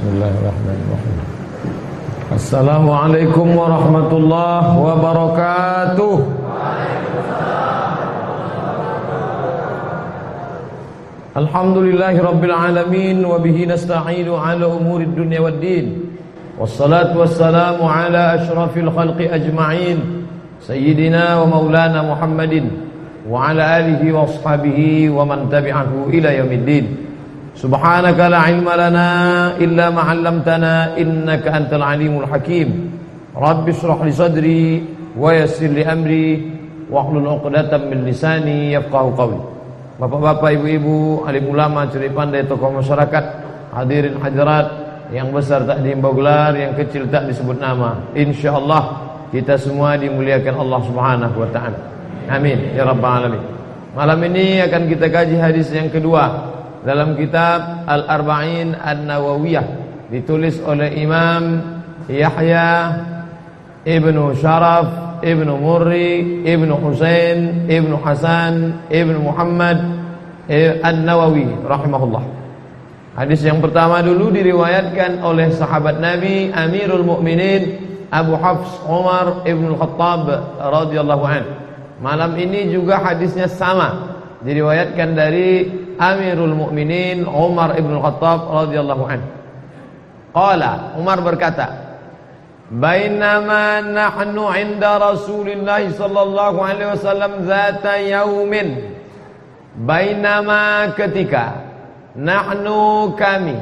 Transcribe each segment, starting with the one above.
Bismillahirrahmanirrahim. Assalamualaikum warahmatullahi wabarakatuh. Alhamdulillahi rabbil alamin wa bihi nasta'inu ala umurid dunya waddin. Wassalatu wassalamu ala asyrafil khalqi ajma'in sayyidina wa maulana Muhammadin wa ala alihi wa ashabihi wa man tabi'ahu ila yaumiddin. Subhanaka la ilma lana illa ma 'allamtana innaka antal alimul hakim. Rabbi shrah li sadri wa yassir li amri wahlul 'uqdatam min lisani yafqahu qawli. Bapak-bapak, ibu-ibu, alim ulama, curi pandai, tokoh masyarakat, hadirin hadirat, yang besar tak dihimbau gelar, yang kecil tak disebut nama. Insyaallah kita semua dimuliakan Allah Subhanahu wa taala. Amin ya rabbal alamin. Malam ini akan kita kaji hadis yang kedua dalam kitab Al-Arba'in An-Nawawiyah, ditulis oleh Imam Yahya Ibnu Sharaf Ibnu Murri Ibnu Husain Ibnu Hasan Ibnu Muhammad An-Nawawi rahimahullah. Hadis yang pertama dulu diriwayatkan oleh sahabat Nabi Amirul Mukminin Abu Hafs Umar Ibn Khattab radhiyallahu anhu. Malam ini juga hadisnya sama, diriwayatkan dari Amirul Mukminin Umar Ibn Khattab radhiyallahu anhu. Qala, Umar berkata, bainama nahnu 'inda Rasulillah sallallahu alaihi wasallam zata yaumin. Bainama ketika, nahnu kami,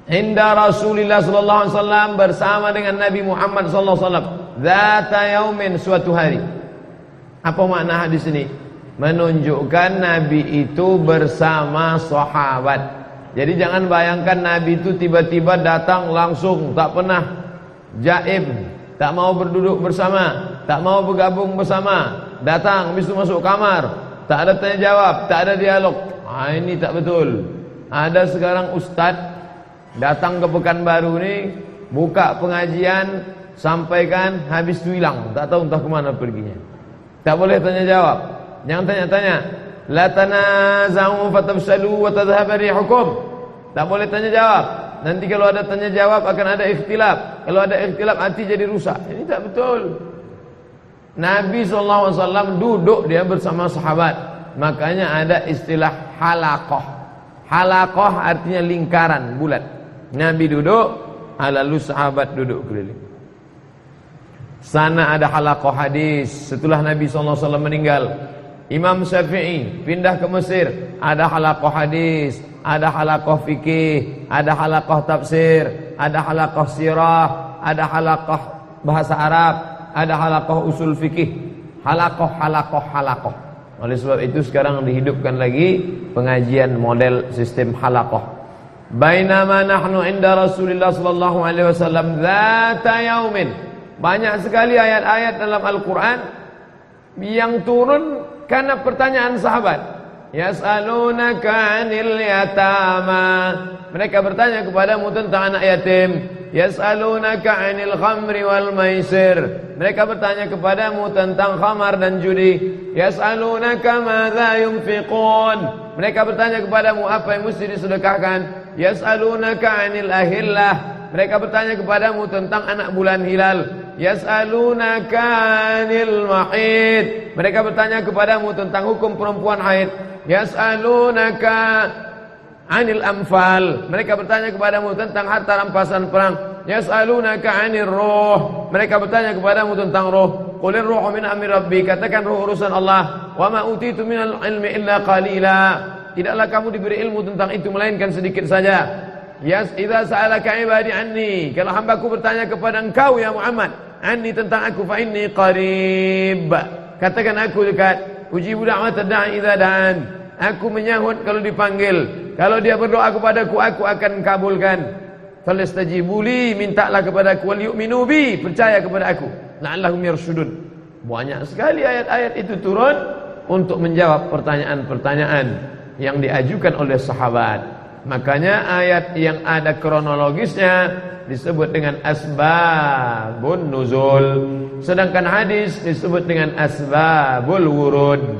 'inda Rasulillah sallallahu alaihi wasallam bersama dengan Nabi Muhammad sallallahu alaihi wasallam, zata yaumin, suatu hari. Apa makna hadis ini? Menunjukkan Nabi itu bersama sahabat. Jadi jangan bayangkan Nabi itu tiba-tiba datang langsung, tak pernah jaib, tak mau berduduk bersama, tak mau bergabung bersama, datang habis itu masuk kamar, tak ada tanya jawab, tak ada dialog. Ini tak betul. Ada sekarang ustadz datang ke Pekanbaru ni, buka pengajian, sampaikan, habis itu hilang, tak tahu entah kemana perginya. Tak boleh tanya jawab. Jangan tanya-tanya. La tanaza'u fatafshalu wa tadhhaba rihukum. Tak boleh tanya jawab. Nanti kalau ada tanya jawab akan ada ikhtilaf. Kalau ada ikhtilaf hati jadi rusak. Ini tak betul. Nabi SAW duduk dia bersama sahabat. Makanya ada istilah halaqah. Halaqah artinya lingkaran bulat. Nabi duduk, lalu sahabat duduk keliling. Sana ada halaqah hadis. Setelah Nabi SAW meninggal, Imam Syafi'i pindah ke Mesir, ada halaqah hadis, ada halaqah fikih, ada halaqah tafsir, ada halaqah sirah, ada halaqah bahasa Arab, ada halaqah usul fikih. Halaqah. Oleh sebab itu sekarang dihidupkan lagi pengajian model sistem halaqah. Bainama nahnu 'inda Rasulillah sallallahu alaihi wasallam dzata yaumin. Banyak sekali ayat-ayat dalam Al-Quran yang turun karena pertanyaan sahabat. Yas'alunaka 'anil yatama. Mereka bertanya kepadamu tentang anak yatim. Yas'alunaka 'anil khamri wal maisir. Mereka bertanya kepadamu tentang khamar dan judi. Yas'alunaka madza yunfiqun. Mereka bertanya kepadamu apa yang mesti disedekahkan. Yas'alunaka 'anil ahillah. Mereka bertanya kepadamu tentang anak bulan hilal. Yas'alunaka 'anil mahid. Mereka bertanya kepadamu tentang hukum perempuan haid. Yas'alunaka 'anil anfal. Mereka bertanya kepadamu tentang harta rampasan perang. Yas'alunaka 'anir ruh. Mereka bertanya kepadamu tentang ruh. Qulir ruhu min amri rabbi. Katakan ruh urusan Allah. Wa ma utitu minal ilmi illa qalila. Tidaklah kamu diberi ilmu tentang itu melainkan sedikit saja. Idza sa'alaka 'ibadi anni. Kalau hambaku bertanya kepada engkau ya Muhammad, anni tentang aku, fa inni qarib. Katakan aku dekat. Ujibu da'watad da'i idza da'an. Aku menyahut kalau dipanggil. Kalau dia berdoa kepadaku, aku akan kabulkan. Falastajibuli, mintalah kepadaku, wal yu'minu bi, percaya kepada aku. La'allahum yarshudun. Banyak sekali ayat-ayat itu turun untuk menjawab pertanyaan-pertanyaan yang diajukan oleh sahabat. Makanya ayat yang ada kronologisnya disebut dengan asbabun nuzul, sedangkan hadis disebut dengan asbabul wurud.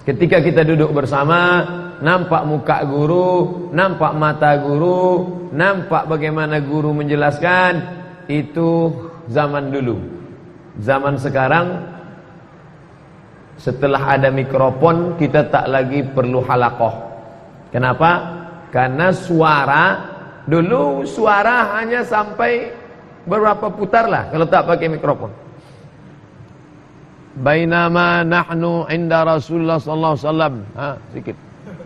Ketika kita duduk bersama, nampak muka guru, nampak mata guru, nampak bagaimana guru menjelaskan. Itu zaman dulu. Zaman sekarang, setelah ada mikrofon, kita tak lagi perlu halaqah. Kenapa? Karena dulu suara hanya sampai berapa putar lah kalau tak pakai mikrofon. Bainama nahnu inda Rasulullah sallallahu alaihi wasallam. Sedikit.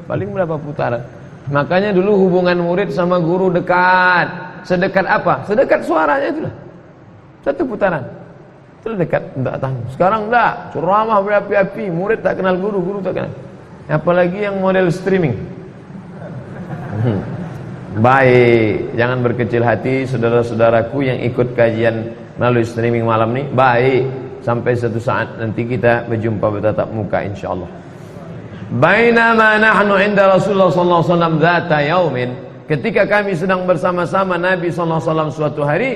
Paling berapa putaran. Makanya dulu hubungan murid sama guru dekat. Sedekat apa? Sedekat suaranya itulah. Satu putaran. Itu dekat, enggak tahu. Sekarang enggak, ceramah berapi-api, murid tak kenal guru, guru tak kenal. Apalagi yang model streaming. Baik, jangan berkecil hati saudara-saudaraku yang ikut kajian melalui streaming malam ini. Baik, sampai satu saat nanti kita berjumpa bertatap muka insyaallah. Bainama nahnu inda Rasulullah sallallahu alaihi wasallam dzata yaumin, ketika kami sedang bersama-sama Nabi sallallahu alaihi wasallam suatu hari,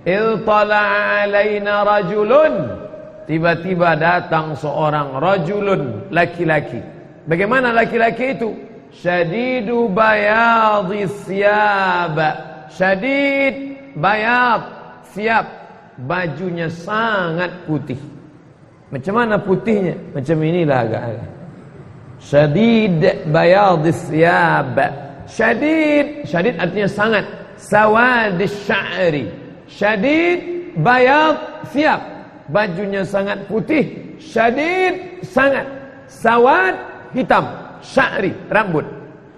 iltala'a alaina rajulun, tiba-tiba datang seorang rajulun, laki-laki. Bagaimana laki-laki itu? Syadidu bayadis siyab, syadid bayad siyab, bajunya sangat putih. Macam mana putihnya? Macam inilah agak-agak. Syadid bayadis siyab, syadid artinya sangat. Sawadis sya'ri, syadid bayad siyab, bajunya sangat putih. Syadid sangat, sawad hitam, sya'ri rambut,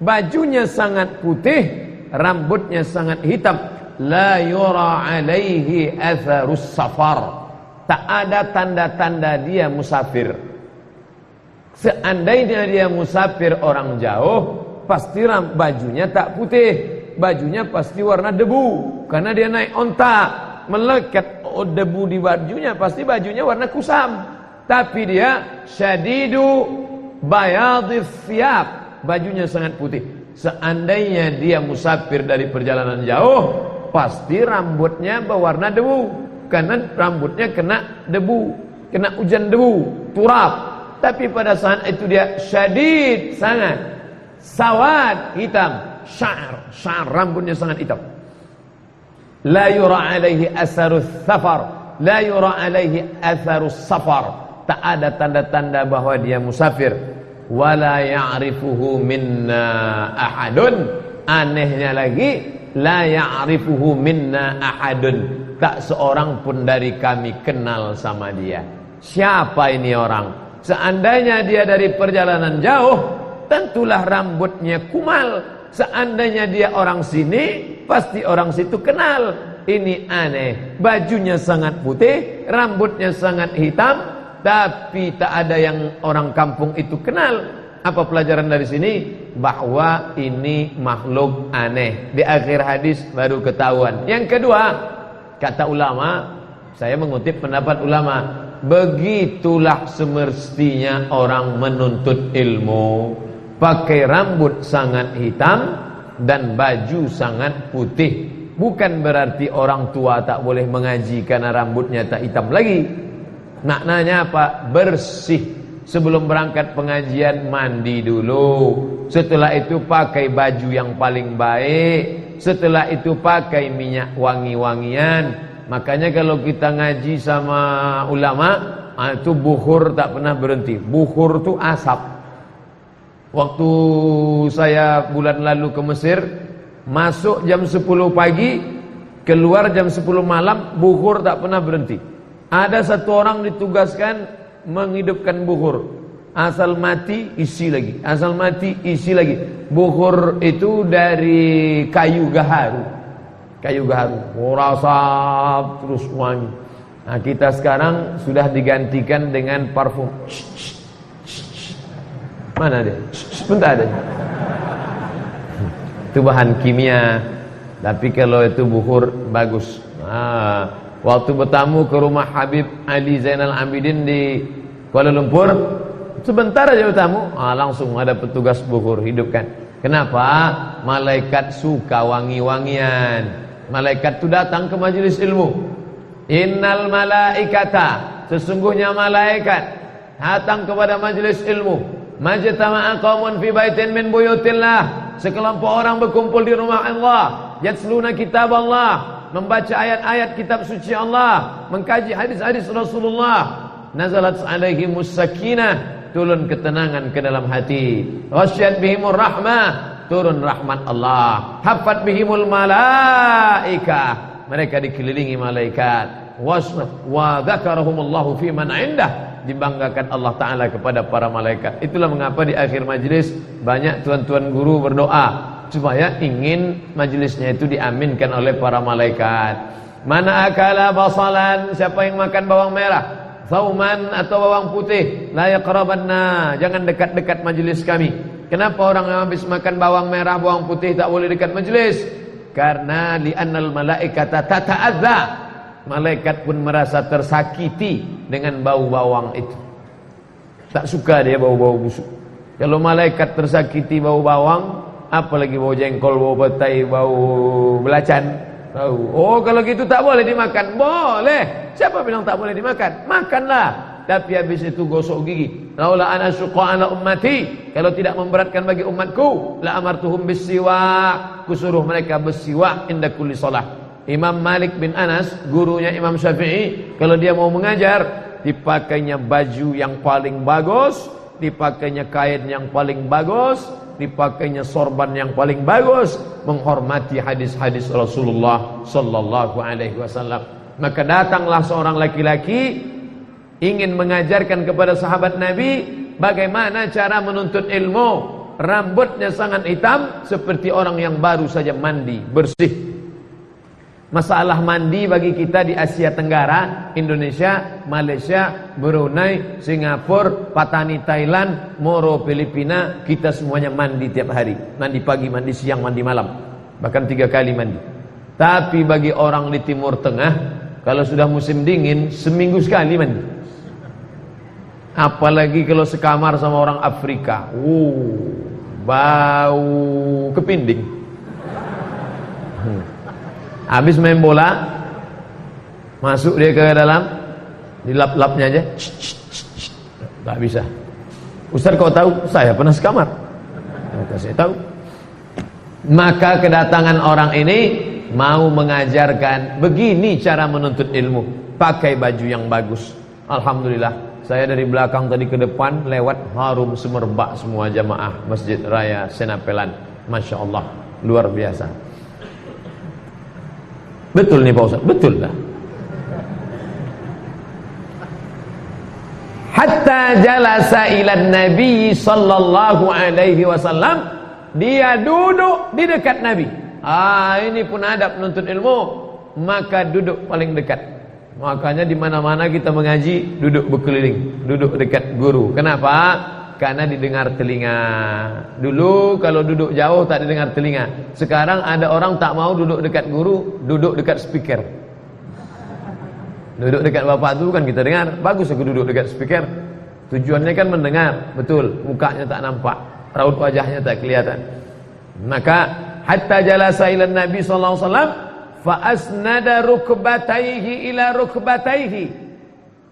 bajunya sangat putih, rambutnya sangat hitam. La yura alaihi atharus safar, tak ada tanda-tanda dia musafir. Seandainya dia musafir orang jauh, pasti bajunya tak putih, bajunya pasti warna debu, karena dia naik onta, melekat debu di bajunya, pasti bajunya warna kusam. Tapi dia syadidu bayadis siyab, bajunya sangat putih. Seandainya dia musafir dari perjalanan jauh, pasti rambutnya berwarna debu, karena rambutnya kena debu, kena hujan debu, turab. Tapi pada saat itu dia syadid sangat, sawad hitam, syar rambutnya sangat hitam. La yura alaihi asarus safar, la yura alaihi asarus safar, tak ada tanda-tanda bahwa dia musafir. Wala ya'rifuhu minna ahadun, anehnya lagi, la ya'rifuhu minna ahadun, tak seorang pun dari kami kenal sama dia. Siapa ini orang? Seandainya dia dari perjalanan jauh, tentulah rambutnya kumal. Seandainya dia orang sini, pasti orang situ kenal. Ini aneh, bajunya sangat putih, rambutnya sangat hitam, tapi tak ada yang orang kampung itu kenal. Apa pelajaran dari sini? Bahwa ini makhluk aneh. Di akhir hadis baru ketahuan. Yang kedua, kata ulama, saya mengutip pendapat ulama, begitulah semestinya orang menuntut ilmu. Pakai rambut sangat hitam dan baju sangat putih. Bukan berarti orang tua tak boleh mengaji karena rambutnya tak hitam lagi. Maknanya apa? Bersih. Sebelum berangkat pengajian mandi dulu. Setelah itu pakai baju yang paling baik. Setelah itu pakai minyak wangi-wangian. Makanya kalau kita ngaji sama ulama, itu bukhur tak pernah berhenti. Bukhur itu asap. Waktu saya bulan lalu ke Mesir, masuk jam 10 pagi, keluar jam 10 malam, bukhur tak pernah berhenti. Ada satu orang ditugaskan menghidupkan bukhur. Asal mati isi lagi, asal mati isi lagi. Bukhur itu dari kayu gaharu. Kayu gaharu, merasap terus wangi. Nah, kita sekarang sudah digantikan dengan parfum. Mana dia? Bentar ada. Itu bahan kimia. Tapi kalau itu bukhur bagus. Waktu bertamu ke rumah Habib Ali Zainal Abidin di Kuala Lumpur, sebentar aja bertamu, langsung ada petugas bukhur hidupkan. Kenapa? Malaikat suka wangi-wangian. Malaikat itu datang ke majelis ilmu. Innal malaikata, sesungguhnya malaikat datang kepada majelis ilmu. Majtama'a qaumun fi baitin min buyutillah, sekelompok orang berkumpul di rumah Allah, yatsluna kitab Allah, membaca ayat-ayat kitab suci Allah, mengkaji hadis-hadis Rasulullah. Nazalat alaihimus sakinah, turun ketenangan ke dalam hati. Ghasyat bihimur rahmah, turun rahmat Allah. Haffat bihimul malaikah, mereka dikelilingi malaikat. Wa dzakarahumullahu fi man indah, dibanggakan Allah Ta'ala kepada para malaikat. Itulah mengapa di akhir majlis banyak tuan-tuan guru berdoa supaya ingin majlisnya itu diaminkan oleh para malaikat. Mana akala basalan, siapa yang makan bawang merah, sauman atau bawang putih, la yaqrabanna, jangan dekat-dekat majlis kami. Kenapa orang yang habis makan bawang merah, bawang putih tak boleh dekat majlis? Karena li'annal malaikata tata'adza, malaikat pun merasa tersakiti dengan bau bawang itu. Tak suka dia bau-bau busuk. Kalau malaikat tersakiti bau bawang, apalagi bau jengkol, bau petai, bau belacan. Oh, kalau gitu tak boleh dimakan. Boleh. Siapa bilang tak boleh dimakan? Makanlah. Tapi habis itu gosok gigi. Laula ana syuqa ala ummati, kalau tidak memberatkan bagi umatku, la amartuhum bisiwak, kusuruh mereka bersiwak inda kulli shalah. Imam Malik bin Anas, gurunya Imam Syafi'i, kalau dia mau mengajar, dipakainya baju yang paling bagus, dipakainya kain yang paling bagus, dipakainya sorban yang paling bagus, menghormati hadis-hadis Rasulullah sallallahu alaihi wasallam. Maka datanglah seorang laki-laki ingin mengajarkan kepada sahabat Nabi bagaimana cara menuntut ilmu. Rambutnya sangat hitam seperti orang yang baru saja mandi bersih. Masalah mandi bagi kita di Asia Tenggara, Indonesia, Malaysia, Brunei, Singapura, Patani, Thailand, Moro, Filipina, kita semuanya mandi tiap hari. Mandi pagi, mandi siang, mandi malam. Bahkan 3 kali mandi. Tapi bagi orang di Timur Tengah, kalau sudah musim dingin, seminggu sekali mandi. Apalagi kalau sekamar sama orang Afrika. Bau kepinding. Habis main bola, masuk dia ke dalam, dilap-lapnya aja. Tak bisa. Ustaz, kau tahu? Saya pernah sekamar. Maka saya tahu. Maka kedatangan orang ini mau mengajarkan begini cara menuntut ilmu, pakai baju yang bagus. Alhamdulillah, saya dari belakang tadi ke depan lewat harum semerbak semua jamaah Masjid Raya Senapelan. Masya Allah, luar biasa. Betul nih Pak Ustaz, betul lah. Hatta jalasa ila Nabi sallallahu alaihi wasallam, dia duduk di dekat Nabi. Ini pun adab menuntut ilmu, maka duduk paling dekat. Makanya di mana-mana kita mengaji, duduk berkeliling, duduk dekat guru. Kenapa? Karena didengar telinga. Dulu kalau duduk jauh tak didengar telinga. Sekarang ada orang tak mau duduk dekat guru, duduk dekat speaker. Duduk dekat bapak itu kan kita dengar. Bagus aku duduk dekat speaker. Tujuannya kan mendengar. Betul, mukanya tak nampak, raut wajahnya tak kelihatan. Maka hatta jalasa ila Nabi sallallahu alaihi wasallam fa asnada rukbatayhi ila rukbatayhi.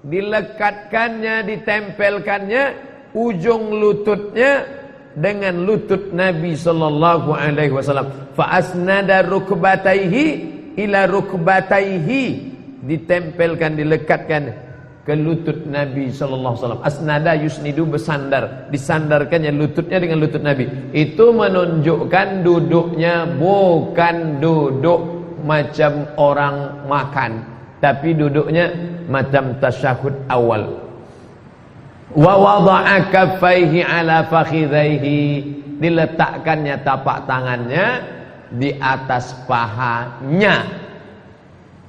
Dilekatkannya, ditempelkannya ujung lututnya dengan lutut Nabi sallallahu alaihi wasallam. Fa asnada rukbatayhi ila rukbatayhi, ditempelkan, dilekatkan ke lutut Nabi sallallahu alaihi wasallam. Asnada yusnidu, bersandar, disandarkannya lututnya dengan lutut Nabi. Itu menunjukkan duduknya bukan duduk macam orang makan, tapi duduknya macam tasyahud awal. Wa wada'a kaffaihi ala fakhidhaihi, diletakkannya tapak tangannya di atas pahanya.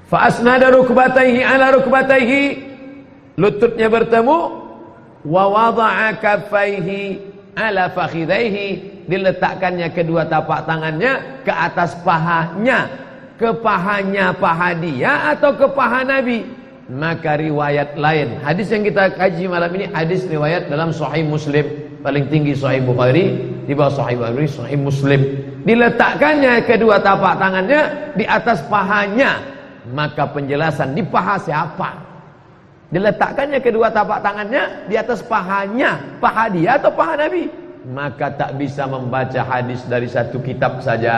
Fa asnada rukbatayhi ala rukbatayhi, lututnya bertemu. Wa wada'a kaffaihi ala fakhidhaihi, diletakkannya kedua tapak tangannya ke atas pahanya. Ke pahanya paha dia atau ke paha Nabi? Maka riwayat lain, hadis yang kita kaji malam ini hadis riwayat dalam Sahih Muslim, paling tinggi Sahih Bukhari, di bawah Sahih Bukhari, Sahih Muslim. Diletakkannya kedua tapak tangannya di atas pahanya. Maka penjelasan, di paha siapa? Diletakkannya kedua tapak tangannya di atas pahanya, paha dia atau paha Nabi. Maka tak bisa membaca hadis dari satu kitab saja.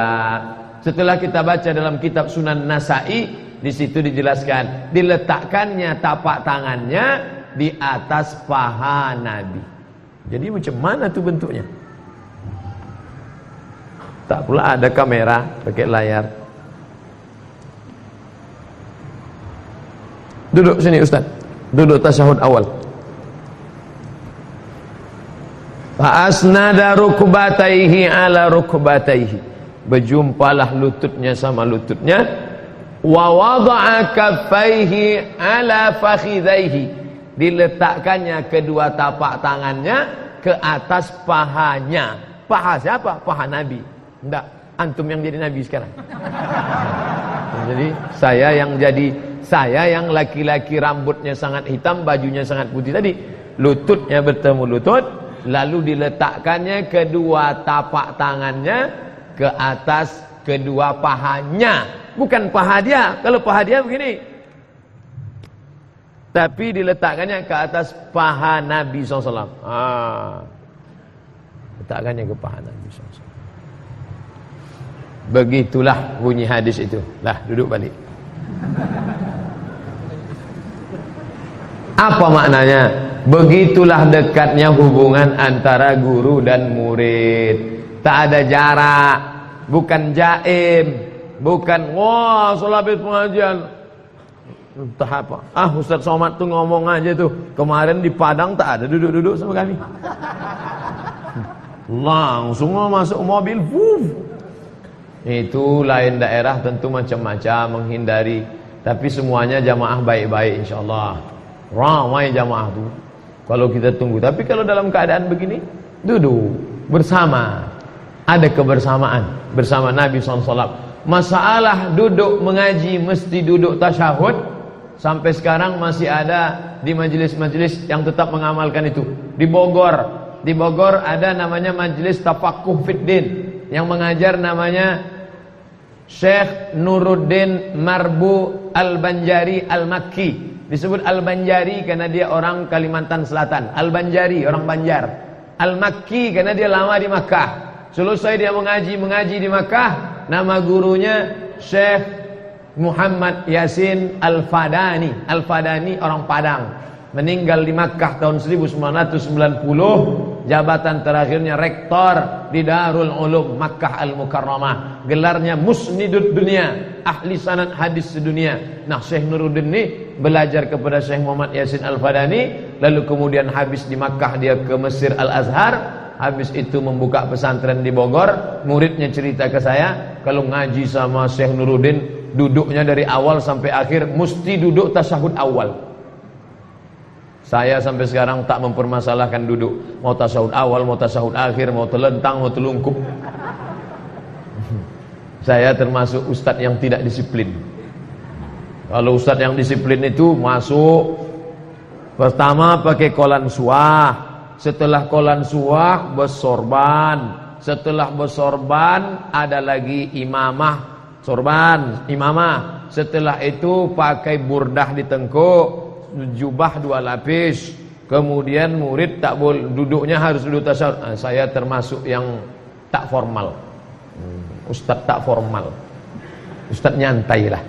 Setelah kita baca dalam kitab Sunan Nasa'i, di situ dijelaskan diletakkannya tapak tangannya di atas paha Nabi. Jadi macam mana tuh bentuknya? Tak pula ada kamera pakai layar. Duduk sini Ustaz. Duduk tasyahud awal. Fa asnada rukbataihi ala rukbataihi. Berjumpalah lututnya sama lututnya. Wa wada'a kaffaihi ala fakhidaihi. Diletakkannya kedua tapak tangannya ke atas pahanya. Paha siapa? Paha Nabi. Enggak, antum yang jadi Nabi sekarang. Jadi saya yang laki-laki rambutnya sangat hitam, bajunya sangat putih tadi. Lututnya bertemu lutut, lalu diletakkannya kedua tapak tangannya ke atas kedua pahanya. Bukan paha dia. Kalau paha dia begini, tapi diletakkannya ke atas paha Nabi SAW. Letakkannya ke paha Nabi SAW. Begitulah bunyi hadis itu. Lah, duduk balik. Apa maknanya? Begitulah dekatnya hubungan antara guru dan murid. Tak ada jarak, bukan jaim, bukan wah setelah habis pengajian entah apa. Ustaz Somad tuh ngomong aja tuh. Kemarin di Padang tak ada duduk-duduk sama kami. Langsung masuk mobil. Itu lain daerah tentu macam-macam menghindari. Tapi semuanya jamaah baik-baik insyaallah. Ramai jamaah tuh kalau kita tunggu. Tapi kalau dalam keadaan begini, duduk bersama, ada kebersamaan bersama Nabi SAW. Masalah duduk mengaji mesti duduk tasyahud, sampai sekarang masih ada di majelis-majelis yang tetap mengamalkan itu. Di Bogor ada namanya majelis Tafaqquh Fiddin, yang mengajar namanya Syekh Nuruddin Marbu Al-Banjari Al-Makki. Disebut Al-Banjari karena dia orang Kalimantan Selatan. Al-Banjari orang Banjar. Al-Makki karena dia lama di Makkah. Selesai dia mengaji di Makkah. Nama gurunya Syekh Muhammad Yasin Al-Fadani. Al-Fadani orang Padang. Meninggal di Makkah tahun 1990. Jabatan terakhirnya rektor di Darul Ulum Makkah Al-Mukarramah. Gelarnya Musnidud Dunia, ahli sanad hadis sedunia. Nah, Syekh Nuruddin ini belajar kepada Syekh Muhammad Yasin Al-Fadani, lalu kemudian habis di Makkah dia ke Mesir Al-Azhar, habis itu membuka pesantren di Bogor. Muridnya cerita ke saya, kalau ngaji sama Syekh Nuruddin, duduknya dari awal sampai akhir mesti duduk tasyahud awal. Saya sampai sekarang tak mempermasalahkan duduk. Mau tasyahud awal, mau tasyahud akhir, mau telentang, mau telungkup. Saya termasuk ustadz yang tidak disiplin. Kalau ustadz yang disiplin itu masuk pertama pakai kolan suah, setelah kolan suah bersorban, setelah bersorban ada lagi imamah, sorban, imamah. Setelah itu pakai burdah di tengkuk, jubah 2 lapis. Kemudian murid tak boleh duduknya, harus duduk tasyahud. Saya termasuk yang tak formal. Ustadz tak formal. Ustadz nyantai lah.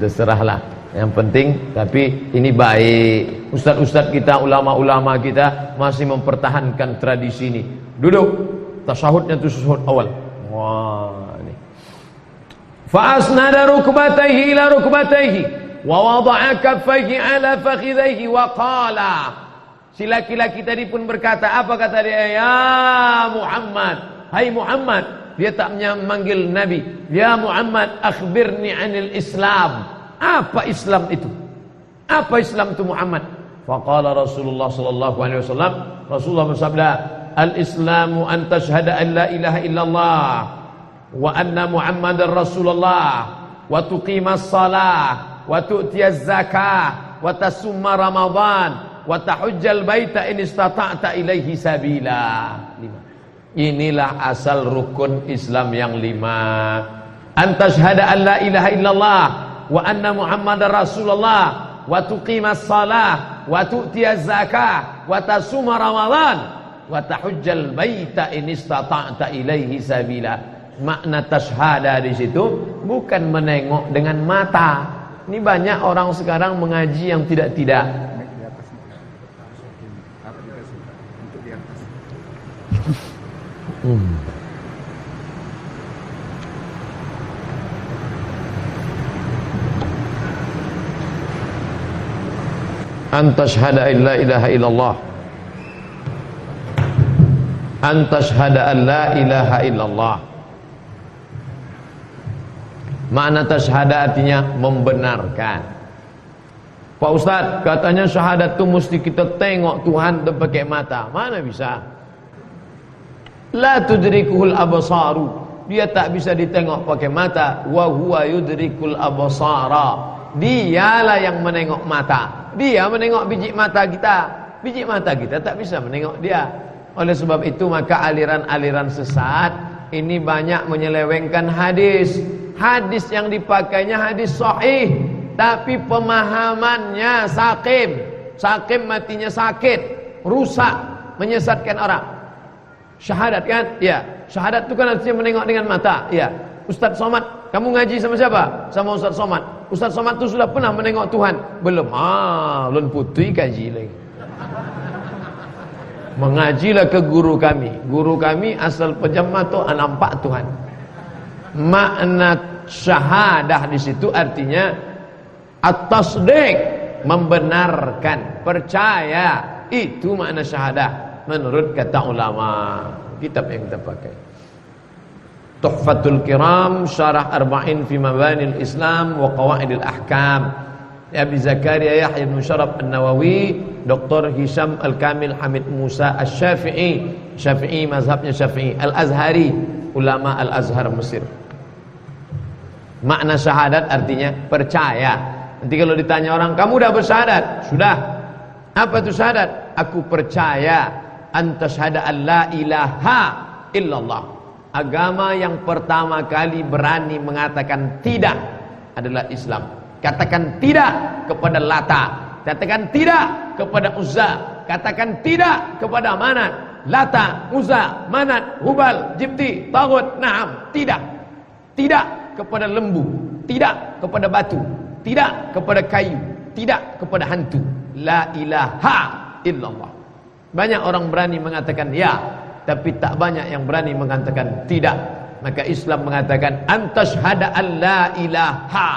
Terserahlah. Yang penting, tapi ini baik. Ustadz-ustadz kita, ulama-ulama kita masih mempertahankan tradisi ini. Duduk. Tasyahudnya itu tasyahud awal. Wah, ini. Fa asnada rukbatayhi ila rukbatayhi. Wa wada'a kaffaihi ala fakhidaihi wa qala. Si laki-laki tadi pun berkata, apa kata dia? Ya Muhammad, hai Muhammad. Dia tak memanggil Nabi. Ya Muhammad, akhbirni anil Islam. Apa Islam itu? Apa Islam itu Muhammad? Faqala Rasulullah sallallahu alaihi wasallam, Rasulullah bersabda, al-Islamu an tashhada an la ilaha illallah wa anna Muhammadar Rasulullah wa tuqimas shalah wa tu'tiyaz zakah wa tasumma Ramadan wa tahujjal baita in istata'ta ilaihi sabila. 5. Inilah asal rukun Islam yang 5. An tashhada an la ilaha illallah wa anna Muhammadar Rasulullah. wa tuqimas shalah wa tu'tiyaz zakah wa tasuma ramadan wa tahujjal baita in istata'ta ilaihi sabila. Makna tasyhada di situ bukan menengok dengan mata. Ini banyak orang sekarang mengaji yang tidak-tidak. Antashhada an la ilaha illallah, antashhada an la ilaha illallah. Makna tasyhada artinya membenarkan. Pak Ustaz, katanya syahadat itu mesti kita tengok Tuhan pakai mata. Mana bisa? La tudrikuhul absaru, dia tak bisa ditengok pakai mata. Wa huwa yudrikul absara, dialah yang menengok mata. Dia menengok biji mata kita. Biji mata kita tak bisa menengok dia. Oleh sebab itu maka aliran-aliran sesat ini banyak menyelewengkan hadis. Hadis yang dipakainya hadis sahih, tapi pemahamannya sakim. Sakim matinya sakit, rusak, menyesatkan orang. Syahadat kan? Ya. Syahadat itu kan artinya menengok dengan mata. Ya. Ustaz Somad, kamu ngaji sama siapa? Sama Ustaz Somad. Ustaz Somad itu sudah pernah menengok Tuhan? Belum. Belum putih kaji lagi. Mengajilah ke guru kami. Guru kami asal pejam mata nampak Tuhan. Makna syahadah di situ artinya at-tasdiq, membenarkan, percaya. Itu makna syahadah menurut kata ulama. Kitab yang kita pakai Tuhfatul Kiram Syarah Arba'in fi Mabanil Islam wa Qawaidil Ahkam, Abi Zakaria Yahya bin Syaraf An-Nawawi, Dr. Hisham Al-Kamil Hamid Musa Asy-Syafi'i. Syafi'i mazhabnya Syafi'i, Al-Azhari, ulama Al-Azhar Mesir. Makna syahadat artinya percaya. Nanti kalau ditanya orang, kamu dah bersyahadat? Sudah. Apa itu syahadat? Aku percaya antashhada an la ilaha illallah. Agama yang pertama kali berani mengatakan tidak adalah Islam. Katakan tidak kepada Lata, katakan tidak kepada Uzza, katakan tidak kepada Manat. Lata, Uzza, Manat, Hubal, Jibti, Taghut, Naam. Tidak. Tidak kepada lembu, tidak kepada batu, tidak kepada kayu, tidak kepada hantu. La ilaha illallah. Banyak orang berani mengatakan ya, tapi tak banyak yang berani mengatakan tidak. Maka Islam mengatakan antashhada an la ilaha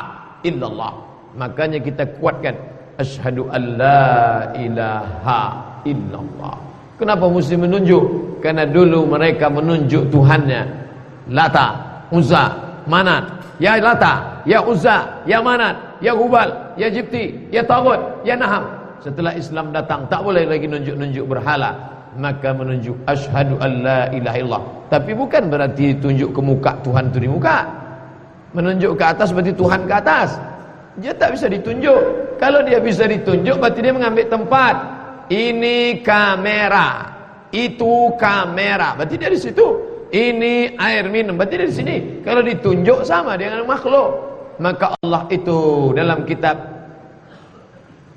illallah. Makanya kita kuatkan asyhadu an la ilaha illallah. Kenapa mesti menunjuk? Karena dulu mereka menunjuk Tuhannya Lata, Uzza, Manat. Ya Lata, ya Uzza, ya Manat, ya Hubal, ya Jibti, ya Taghut, ya Naham. Setelah Islam datang tak boleh lagi nunjuk-nunjuk berhala, maka menunjuk asyhadu an la ilaha illallah. Tapi bukan berarti tunjuk ke muka Tuhan itu di muka. Menunjuk ke atas berarti Tuhan ke atas. Dia tak bisa ditunjuk. Kalau dia bisa ditunjuk berarti dia mengambil tempat. Ini kamera, itu kamera, berarti dia di situ. Ini air minum, berarti dari sini. Kalau ditunjuk sama dengan makhluk. Maka Allah itu dalam kitab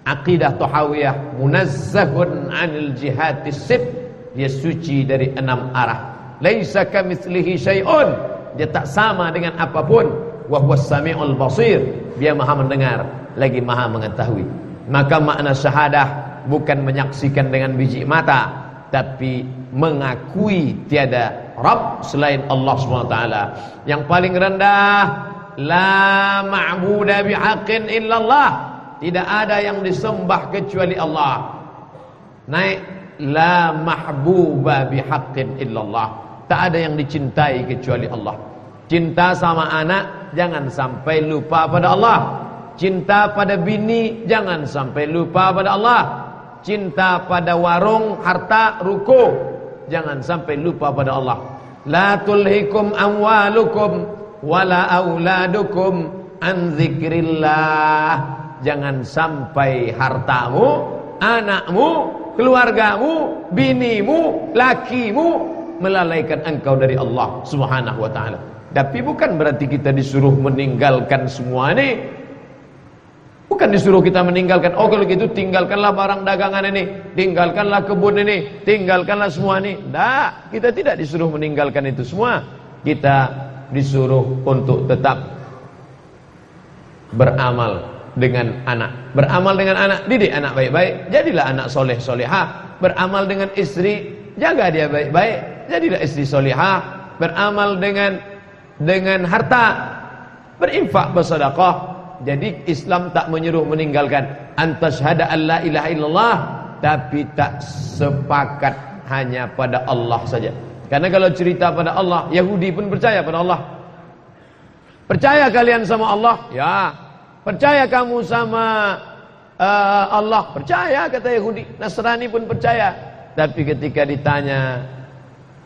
Aqidah Tahawiyah munazzahun 'anil jihatis sib, dia suci dari 6 arah. Laisa kamitslihi syai'un, dia tak sama dengan apapun. Wa huwas samiul basir, dia Maha mendengar lagi Maha mengetahui. Maka makna syahadah bukan menyaksikan dengan biji mata, tapi mengakui tiada Rabb selain Allah SWT. Yang paling rendah, la ma'buda bihaqqin illallah, tidak ada yang disembah kecuali Allah. Naik, la mahbuba bihaqqin illallah, tak ada yang dicintai kecuali Allah. Cinta sama anak, jangan sampai lupa pada Allah. Cinta pada bini, jangan sampai lupa pada Allah. Cinta pada warung, harta, ruko, jangan sampai lupa pada Allah. La tulhikum amwalukum wala auladukum an dzikrillah. Jangan sampai hartamu, anakmu, keluargamu, binimu, lakimu melalaikan engkau dari Allah Subhanahu wa taala. Tapi bukan berarti kita disuruh meninggalkan semua ini. Bukan disuruh kita meninggalkan. Oh kalau gitu tinggalkanlah barang dagangan ini, tinggalkanlah kebun ini, tinggalkanlah semua ini. Tidak, kita tidak disuruh meninggalkan itu semua. Kita disuruh untuk tetap beramal dengan anak. Beramal dengan anak, didik anak baik-baik, jadilah anak soleh solehah. Beramal dengan istri, jaga dia baik-baik, jadilah istri solehah. Beramal dengan harta, berinfak, bersedekah. Jadi Islam tak menyuruh meninggalkan antashhada an la ilaha illallah, tapi tak sepakat hanya pada Allah saja. Karena kalau cerita pada Allah, Yahudi pun percaya pada Allah. Percaya kalian sama Allah? Ya. Percaya kamu sama Allah? Percaya, kata Yahudi. Nasrani pun percaya. Tapi ketika ditanya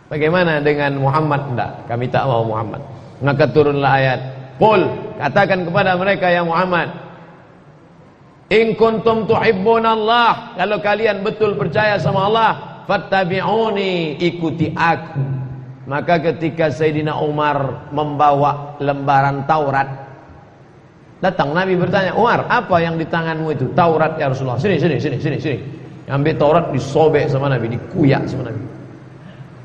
bagaimana dengan Muhammad? Enggak, kami tak mau Muhammad. Maka turunlah ayat, qul, katakan kepada mereka ya Muhammad, in kuntum tuhibbunallah, kalau kalian betul percaya sama Allah, fattabi'uni, ikuti aku. Maka ketika Sayyidina Umar membawa lembaran Taurat, datang Nabi bertanya, Umar, apa yang di tanganmu itu? Taurat ya Rasulullah. Sini. Ambil Taurat, disobek sama Nabi, dikuyak sama Nabi.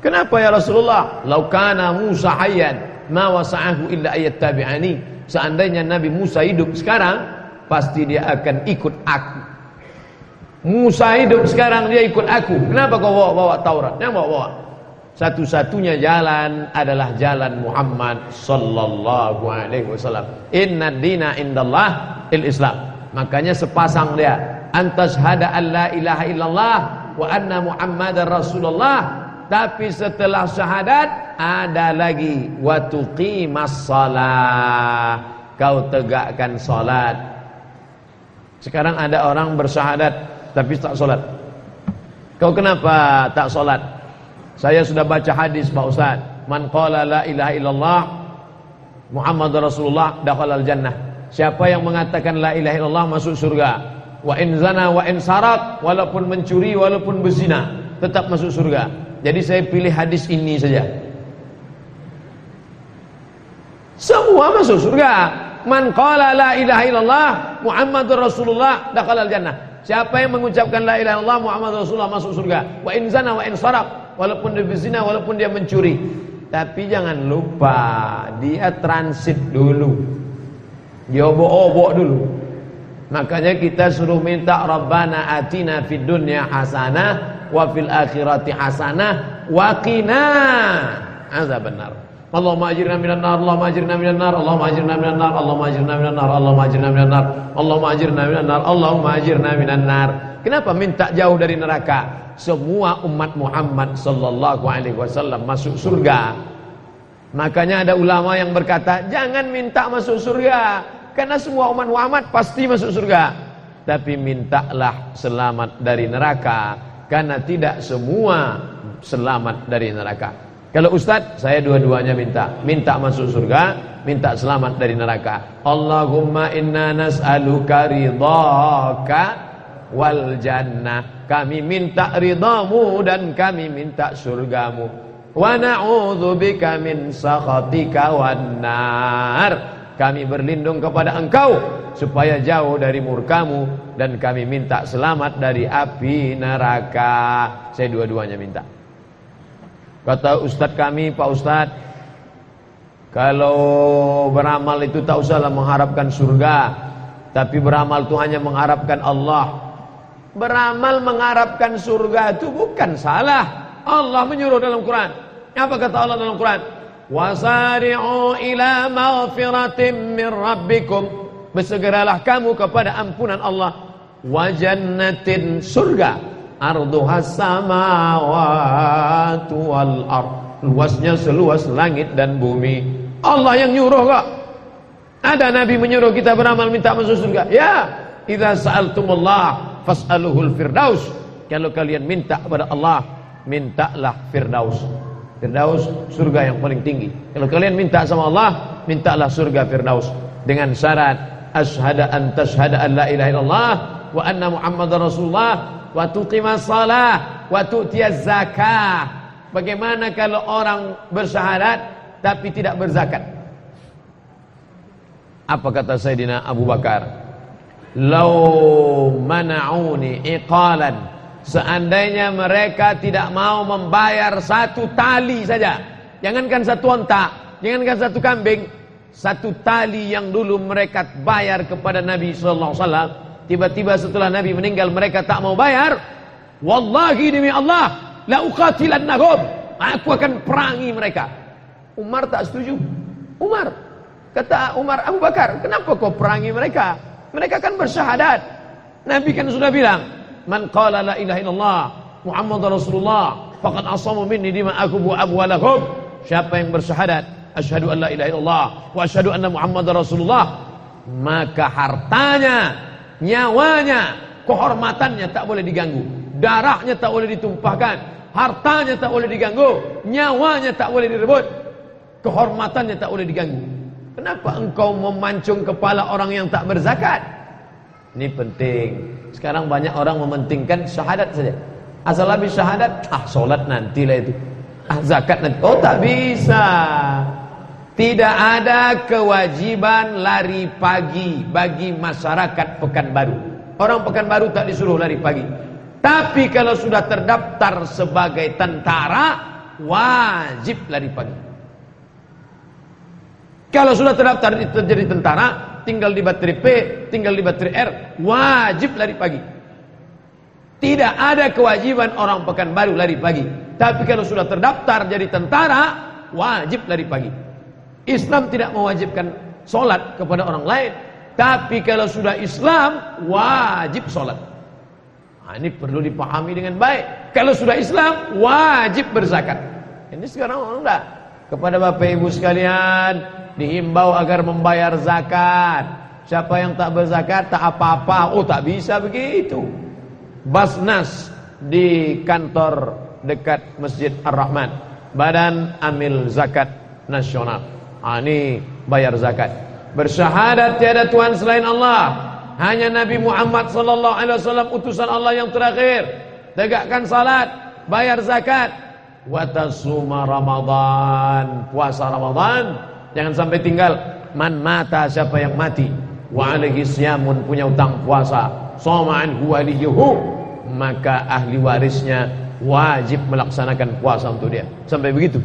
Kenapa ya Rasulullah? Lau kana Musa hayyan ma wasa'ahu illa ayattabi'ani. Seandainya Nabi Musa hidup sekarang, pasti dia akan ikut aku. Musa hidup sekarang, dia ikut aku. Kenapa kau bawa Taurat? Yang bawa. Satu-satunya jalan adalah jalan Muhammad sallallahu alaihi wasallam. Inna dina indallah il-Islam. Makanya sepasang dia, antashhada an la ilaha illallah wa anna Muhammadar Rasulullah. Tapi setelah syahadat ada lagi wa tuqimas shalah, kau tegakkan salat. Sekarang ada orang bersyahadat tapi tak salat. Kau kenapa tak salat? Saya sudah baca hadis Pak Ustaz, man qala la ilaha illallah Muhammadur Rasulullah dakhalal jannah. Siapa yang mengatakan la ilaha illallah masuk surga. Wa in zana wa in sarak, walaupun mencuri walaupun berzina tetap masuk surga. Jadi saya pilih hadis ini saja. Semua masuk surga. Man qala la ilaha illallah Muhammadur Rasulullah dakhalal jannah. Siapa yang mengucapkan la ilaha illallah Muhammadur Rasulullah masuk surga. Wa in zana wa in sarak, walaupun dia berzina walaupun dia mencuri. Tapi jangan lupa dia transit dulu. Dia obok-obok dulu. Makanya kita suruh minta Rabbana atina fid dunya hasanah wa fil akhirati hasanah wa qina azabannar. Allahumma ajirna minan nar, Allahumma ajirna minan nar, Allahumma ajirna minan nar, Allahumma ajirna minan nar, Allahumma ajirna minan nar, Allahumma ajirna minan nar, Allahumma ajirna minan nar. Kenapa minta jauh dari neraka? Semua umat Muhammad sallallahu alaihi wasallam masuk surga. Makanya ada ulama yang berkata, jangan minta masuk surga, karena semua umat Muhammad pasti masuk surga. Tapi mintalah selamat dari neraka, karena tidak semua selamat dari neraka. Kalau Ustadz, saya dua-duanya minta masuk surga, minta selamat dari neraka. Allahumma inna nas'aluka ridhaka wal jannah. Kami minta ridhamu dan kami minta surgamu. Wa na'udzubika min sakhatika wan nar. Kami berlindung kepada engkau supaya jauh dari murkamu, dan kami minta selamat dari api neraka. Saya dua-duanya minta. Kata Ustadz kami, Pak Ustadz, kalau beramal itu tak usahlah mengharapkan surga, tapi beramal itu hanya mengharapkan Allah. Beramal mengharapkan surga itu bukan salah. Allah menyuruh dalam Quran. Apa kata Allah dalam Quran? Wasari'u ila maghfiratin min rabbikum. Bersegeralah kamu kepada ampunan Allah. Wa jannatin, surga, arduhas samawati wal ard, luasnya seluas langit dan bumi. Allah yang nyuruh kok. Ada Nabi menyuruh kita beramal minta masuk surga? Ya, idza sa'altumullah fas'aluhul firdaus. Kalau kalian minta kepada Allah, mintalah firdaus. Firdaus surga yang paling tinggi. Kalau kalian minta sama Allah, mintalah surga firdaus dengan syarat asyhadu an tashhada an la ilaha illallah wa anna Muhammadar Rasulullah wa tuqimas shalah wa tu'tiyaz zakah. Bagaimana kalau orang bersyahadat tapi tidak berzakat? Apa kata Sayyidina Abu Bakar? Lau mana'uni iqalan, seandainya mereka tidak mau membayar satu tali saja, jangankan satu onta, jangankan satu kambing, satu tali yang dulu mereka bayar kepada Nabi sallallahu alaihi wasallam, tiba-tiba setelah Nabi meninggal mereka tak mau bayar, wallahi demi Allah, la uqatilannahum, aku akan perangi mereka. Umar tak setuju. Kata Umar, Abu Bakar, kenapa kau perangi mereka? Mereka kan bersyahadat. Nabi kan sudah bilang, man qala la ilaha illallah Muhammadur Rasulullah faqad asamu minni dima'akum wa amwalakum. Siapa yang bersyahadat asyhadu an la ilaha illallah wa asyhadu anna Muhammadar Rasulullah, maka hartanya, nyawanya, kehormatannya tak boleh diganggu, darahnya tak boleh ditumpahkan, hartanya tak boleh diganggu, nyawanya tak boleh direbut, kehormatannya tak boleh diganggu. Kenapa engkau memancung kepala orang yang tak berzakat? Ini penting. Sekarang banyak orang mementingkan syahadat saja. Asal habis syahadat, solat nantilah itu. Zakat nanti. Oh, tak bisa. Tidak ada kewajiban lari pagi bagi masyarakat Pekanbaru. Orang Pekanbaru tak disuruh lari pagi. Tapi kalau sudah terdaftar sebagai tentara, wajib lari pagi. Kalau sudah terdaftar jadi tentara, tinggal di baterai P, tinggal di baterai R, wajib lari pagi. Tidak ada kewajiban orang Pekanbaru lari pagi. Tapi kalau sudah terdaftar jadi tentara, wajib lari pagi. Islam tidak mewajibkan solat kepada orang lain, tapi kalau sudah Islam, wajib solat. Nah, ini perlu dipahami dengan baik. Kalau sudah Islam, wajib berzakat. Ini sekarang orang enggak. Kepada Bapak Ibu sekalian, dihimbau agar membayar zakat. Siapa yang tak berzakat tak apa-apa. Oh, tak bisa begitu. Basnas di kantor dekat Masjid Ar-Rahman, Badan Amil Zakat Nasional. Ini bayar zakat. Bersyahadat tiada Tuhan selain Allah, hanya Nabi Muhammad sallallahu alaihi wasallam utusan Allah yang terakhir. Tegakkan salat, bayar zakat, wa tasuma Ramadan, puasa Ramadan. Jangan sampai tinggal. Man mata, siapa yang mati, wa alaihi syamun, punya utang puasa, soma'an waliyuhu, maka ahli warisnya wajib melaksanakan puasa untuk dia. Sampai begitu.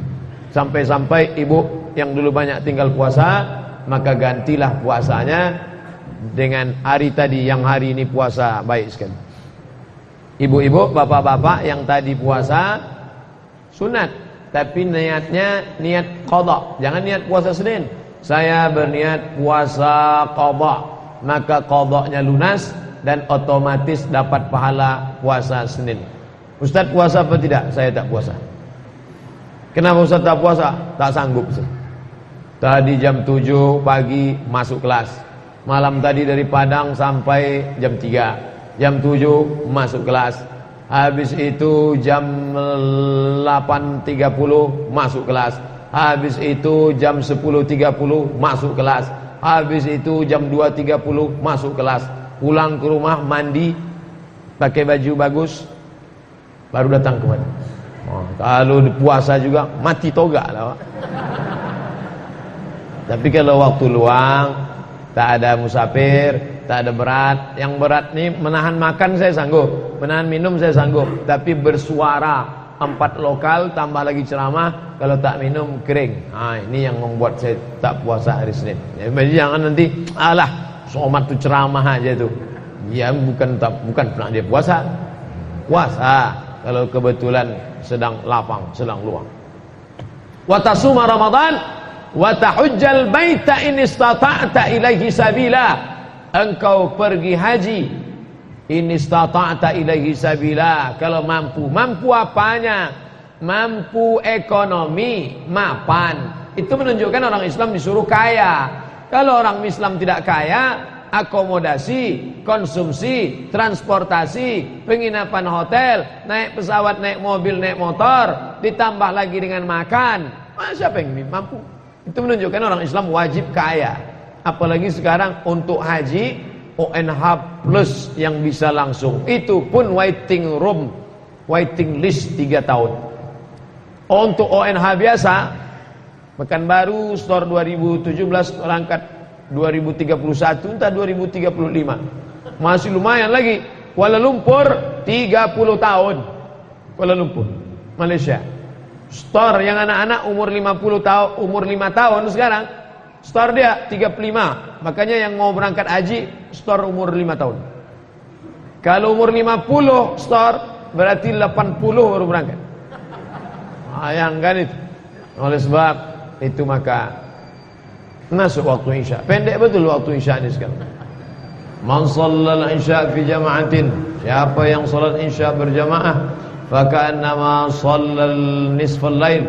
Sampai-sampai ibu yang dulu banyak tinggal puasa, maka gantilah puasanya dengan hari tadi, yang hari ini puasa baik sekali. Ibu-ibu, bapak-bapak yang tadi puasa sunat, tapi niatnya niat qada. Jangan niat puasa Senin. Saya berniat puasa qada, maka qadanya lunas dan otomatis dapat pahala puasa Senin. Ustaz puasa apa tidak? Saya tak puasa. Kenapa Ustaz tak puasa? Tak sanggup. Tadi jam 7 pagi masuk kelas. Malam tadi dari Padang sampai jam 3. Jam 7 masuk kelas. Habis itu jam 8.30 masuk kelas. Habis itu jam 10.30 masuk kelas. Habis itu jam 2.30 masuk kelas. Pulang ke rumah mandi, pakai baju bagus, baru datang ke mana. Kalau puasa juga mati toga lah. Tapi kalau waktu luang, tak ada musafir, tak ada berat. Yang berat nih menahan makan saya sanggup, menahan minum saya sanggup. Tapi bersuara 4 lokal tambah lagi ceramah, kalau tak minum kering. Ini yang membuat saya tak puasa hari Senin. Jadi jangan nanti alah somat tuh ceramah aja tuh. Ya bukan pernah dia puasa. Puasa kalau kebetulan sedang lapang, sedang luang. Wa tasuma Ramadan wa tahujjal baita in istata'ta ilaihi sabila. Engkau pergi haji in istata'ta ilaihi sabila, kalau mampu. Mampu apanya? Mampu ekonomi, mapan. Itu menunjukkan orang Islam disuruh kaya. Kalau orang Islam tidak kaya, akomodasi, konsumsi, transportasi, penginapan hotel, naik pesawat, naik mobil, naik motor, ditambah lagi dengan makan, siapa yang mampu? Itu menunjukkan orang Islam wajib kaya. Apalagi sekarang untuk haji ONH plus yang bisa langsung, itu pun waiting room, waiting list 3 tahun. Untuk ONH biasa, Pekanbaru store 2017 berangkat 2031 entah 2035. Masih lumayan lagi. Kuala Lumpur 30 tahun. Kuala Lumpur, Malaysia. Store yang anak-anak umur 50 tahun, umur 5 tahun sekarang, store dia 35. Makanya yang mau berangkat haji store umur 5 tahun. Kalau umur 50 store berarti 80 baru berangkat. Bayangkan itu. Oleh sebab itu maka masuk waktu Isya. Pendek betul waktu Isya ini sekarang. Man shallal Isya fi jama'atin, siapa yang salat Isya berjamaah, faka'annama shallal nisfal lail,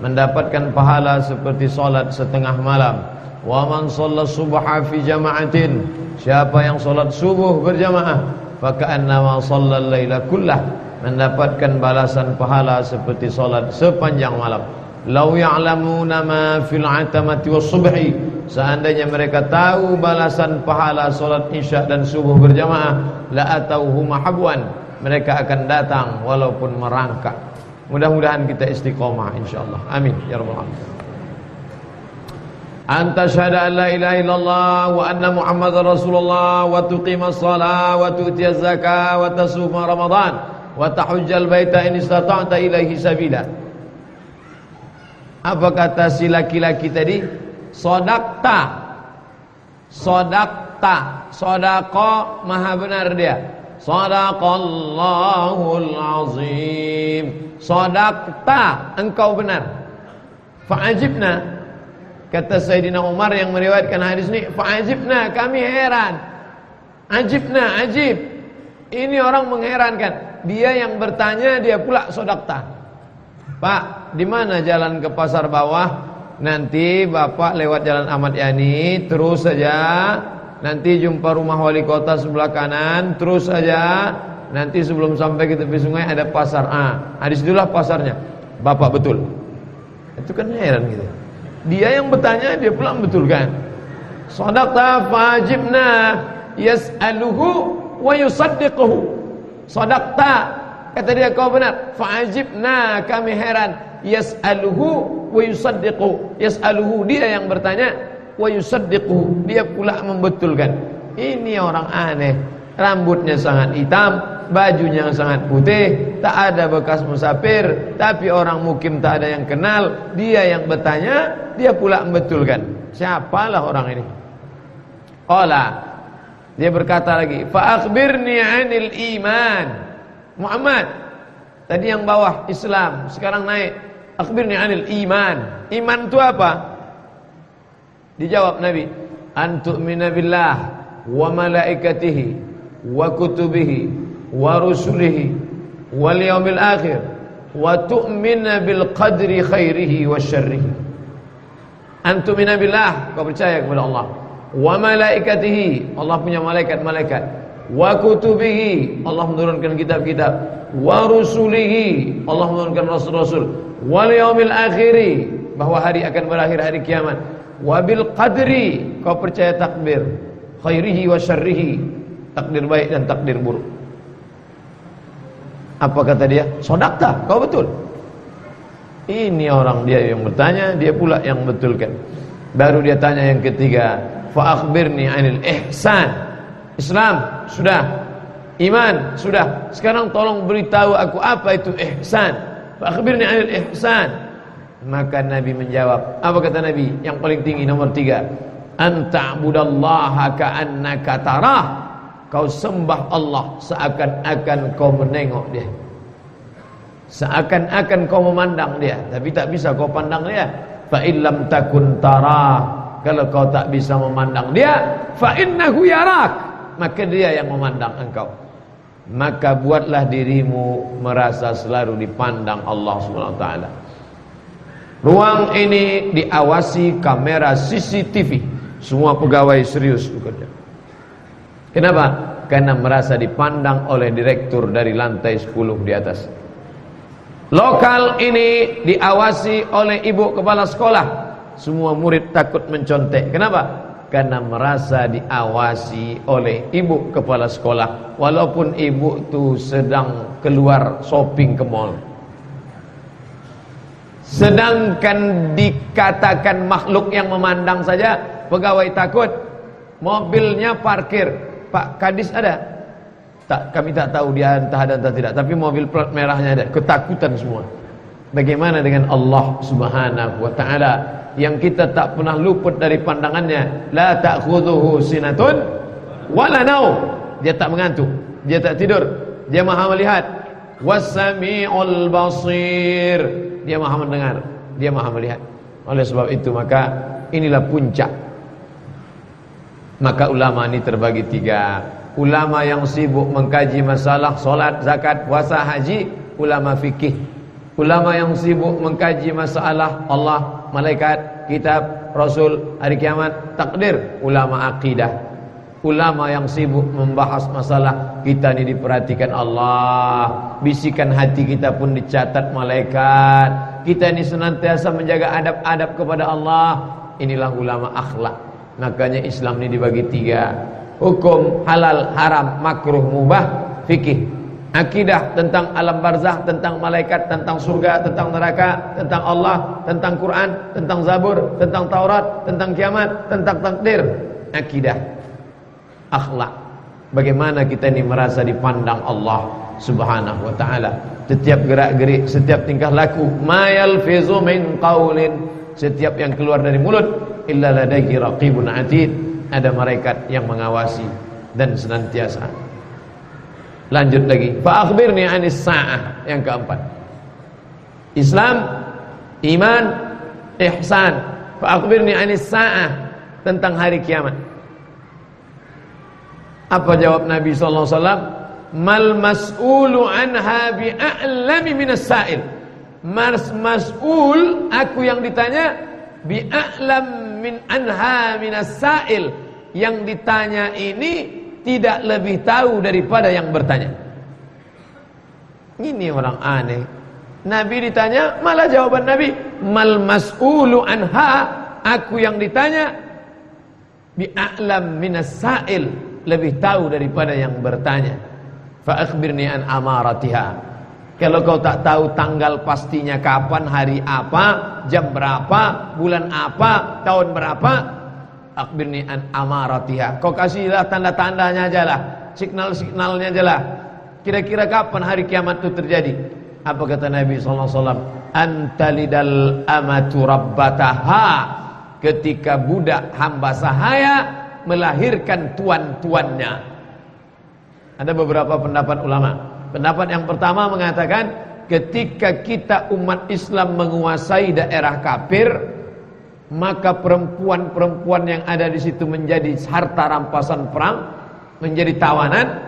mendapatkan pahala seperti salat setengah malam. Wa man shallal subha fi jama'atin, siapa yang salat subuh berjamaah, faka'annama shallal laila kullah, mendapatkan balasan pahala seperti salat sepanjang malam. Lau ya'lamuna ma fil 'atamati was subhi, seandainya mereka tahu balasan pahala salat Isya dan subuh berjamaah, la atauhuma habwan, mereka akan datang walaupun merangkak. Mudah-mudahan kita istiqomah insyaallah. Amin ya rabbal alamin. Anta syahada an la ilaha illallah wa anna muhammadar rasulullah wa tuqimas shalah wa tu'tiyaz zakah wa tasuma ramadan wa tahujjal baita in istata'ta ilaihi sabila. Apa kata si laki-laki tadi? Sodakta. Sodakta. Sodako maha benar dia. Sadaqallahul azim. Sodakta, engkau benar. Fa'ajibna, kata Sayyidina Umar yang meriwayatkan hadis ini, fa'ajibna, kami heran. Ajibna, ajib. Ini orang mengherankan. Dia yang bertanya, dia pula sodakta. Pak, di mana jalan ke pasar bawah? Nanti Bapak lewat jalan Ahmad Yani, terus saja. Nanti jumpa rumah wali kota sebelah kanan, terus saja. Nanti sebelum sampai ke tepi sungai ada pasar A. Di situlah pasarnya. Bapak betul. Itu kan heran gitu. Dia yang bertanya, dia pula betulkan. Shadaqta fajibna yas'aluhu wa yusaddiquhu. Shadaqta, kata dia kau benar. Fa'ajibna, kami heran. Yas'aluhu wa yusaddiqu. Yas'aluhu, dia yang bertanya. Wa yusaddiqu, dia pula membetulkan. Ini orang aneh. Rambutnya sangat hitam, bajunya sangat putih, tak ada bekas musafir, tapi orang mukim tak ada yang kenal. Dia yang bertanya, dia pula membetulkan. Siapalah orang ini? Qala, dia berkata lagi, fa akhbirni 'anil iman. Muhammad, tadi yang bawah Islam, sekarang naik. Akhbirni 'anil iman. Iman itu apa? Dijawab Nabi, an tu'mina billah wa malaikatihi wa kutubihi wa rusulihi wal yaumil akhir wa tu'mina bil qadri khairihi wa syarrihi. An tu'mina billah, kau percaya kepada Allah. Wa malaikatihi, Allah punya malaikat-malaikat. Wa kutubihi, Allah menurunkan kitab-kitab. Wa rusulihi, Allah menurunkan rasul-rasul. Wal yaumil akhiri, bahwa hari akan berakhir, hari kiamat. Wa bil qadri, kau percaya takdir, khairihi wa syarrihi, takdir baik dan takdir buruk. Apa kata dia? Sodakta, kau betul. Ini orang dia yang bertanya, dia pula yang betulkan. Baru dia tanya yang ketiga, fa akhbirni 'anil ihsan. Islam sudah, iman sudah, sekarang tolong beritahu aku apa itu ihsan. Fa akhbirni 'anil ihsan. Maka Nabi menjawab, apa kata Nabi? Yang paling tinggi, nomor 3, anta'budallaha ka'annaka tarah. Kau sembah Allah seakan-akan kau menengok dia, seakan-akan kau memandang dia, tapi tak bisa kau pandang dia. Fa illam takun tarah, kalau kau tak bisa memandang dia, fa innahu yarak, maka dia yang memandang engkau. Maka buatlah dirimu merasa selalu dipandang Allah Subhanahu wa taala. Ruang ini diawasi kamera CCTV. Semua pegawai serius bekerja. Kenapa? Karena merasa dipandang oleh direktur dari lantai 10 di atas. Lokal ini diawasi oleh ibu kepala sekolah. Semua murid takut mencontek. Kenapa? Karena merasa diawasi oleh ibu kepala sekolah, walaupun ibu itu sedang keluar shopping ke mall. Sedangkan dikatakan makhluk yang memandang saja, pegawai takut. Mobilnya parkir, Pak Kadis ada? Tak, kami tak tahu dia entah ada entah tidak, tapi mobil plat merahnya ada. Ketakutan semua. Bagaimana dengan Allah Subhanahu wa taala yang kita tak pernah luput dari pandangannya? La ta'khudhuhu sinatun wala naum. Dia tak mengantuk, dia tak tidur, dia Maha melihat. Was-sami'ul basir. Dia Maha mendengar, dia Maha melihat. Oleh sebab itu maka inilah puncak. Maka ulama ini terbagi tiga. Ulama yang sibuk mengkaji masalah solat, zakat, puasa, haji, ulama fikih. Ulama yang sibuk mengkaji masalah Allah, malaikat, kitab, rasul, hari kiamat, takdir, ulama akidah. Ulama yang sibuk membahas masalah kita ini diperhatikan Allah, bisikan hati kita pun dicatat malaikat. Kita ini senantiasa menjaga adab-adab kepada Allah. Inilah ulama akhlak. Makanya Islam ini dibagi tiga. Hukum halal, haram, makruh, mubah, fikih. Akidah tentang alam barzah, tentang malaikat, tentang surga, tentang neraka, tentang Allah, tentang Quran, tentang Zabur, tentang Taurat, tentang kiamat, tentang takdir. Akidah, akhlak. Bagaimana kita ini merasa dipandang Allah Subhanahu wa taala. Setiap gerak-gerik, setiap tingkah laku, ma yalfizu min qaulin, setiap yang keluar dari mulut, illa ladaihi raqibun atid, ada malaikat yang mengawasi dan senantiasa. Lanjut lagi, fa akhbirni anis saah, yang keempat. Islam, iman, ihsan. Fa akhbirni anis saah, tentang hari kiamat. Apa jawab Nabi sallallahu alaihi wasallam? Mal mas'ulu anha bi'a'lami minas sa'il. Mas'ul, aku yang ditanya, bi'a'lam min anha minas sa'il. Yang ditanya ini tidak lebih tahu daripada yang bertanya. Ini orang aneh. Nabi ditanya, malah jawaban Nabi, mal mas'ulu anha, aku yang ditanya, bi'a'lam minas sa'il, lebih tahu daripada yang bertanya. Fa akhbirni an amaratiha. Kalau kau tak tahu tanggal pastinya kapan, hari apa, jam berapa, bulan apa, tahun berapa, akhbirni an amaratiha. Kau kasihlah tanda-tandanya aja lah, signal-signalnya aja lah. Kira-kira kapan hari kiamat itu terjadi? Apa kata Nabi sallallahu alaihi wasallam? Antalidal amatu rabbataha. Ketika budak hamba sahaya melahirkan tuan-tuannya. Ada beberapa pendapat ulama. Pendapat yang pertama mengatakan ketika kita umat Islam menguasai daerah kafir, maka perempuan-perempuan yang ada di situ menjadi harta rampasan perang, menjadi tawanan,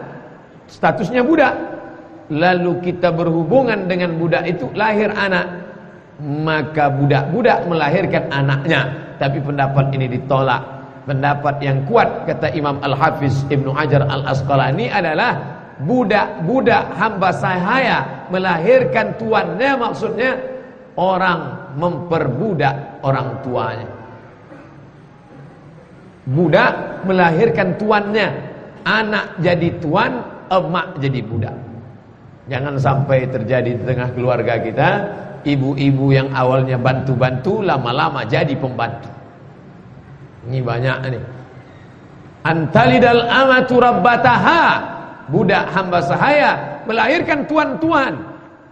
statusnya budak. Lalu kita berhubungan dengan budak itu, lahir anak, maka budak-budak melahirkan anaknya. Tapi pendapat ini ditolak. Pendapat yang kuat, kata Imam Al-Hafiz Ibnu Hajar Al-Asqalani, adalah budak-budak hamba sahaya melahirkan tuannya, maksudnya orang memperbudak orang tuanya. Budak melahirkan tuannya, anak jadi tuan, emak jadi budak. Jangan sampai terjadi di tengah keluarga kita, ibu-ibu yang awalnya bantu-bantu lama-lama jadi pembantu. Ini banyak nih. Antalidal amatu rabbataha, budak hamba sahaya melahirkan tuan-tuan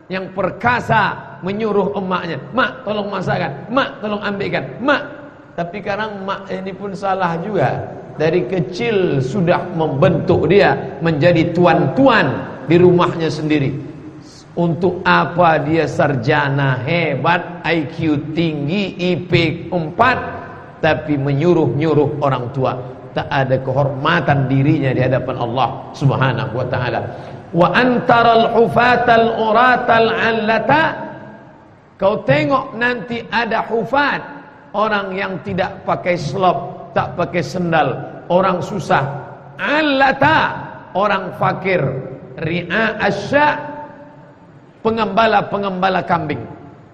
yang perkasa, menyuruh emaknya, mak tolong masakkan, mak tolong ambilkan, mak. Tapi sekarang mak ini pun salah juga. Dari kecil sudah membentuk dia menjadi tuan-tuan di rumahnya sendiri. Untuk apa dia sarjana hebat, IQ tinggi, IP 4, tapi menyuruh-nyuruh orang tua? Tak ada kehormatan dirinya di hadapan Allah Subhanahu wa taala. Wa antaral hufatal uratal allata, kau tengok nanti ada hufat, orang yang tidak pakai slop, tak pakai sendal, orang susah. Allata, orang fakir. Ri'a asya, pengembala-pengembala kambing,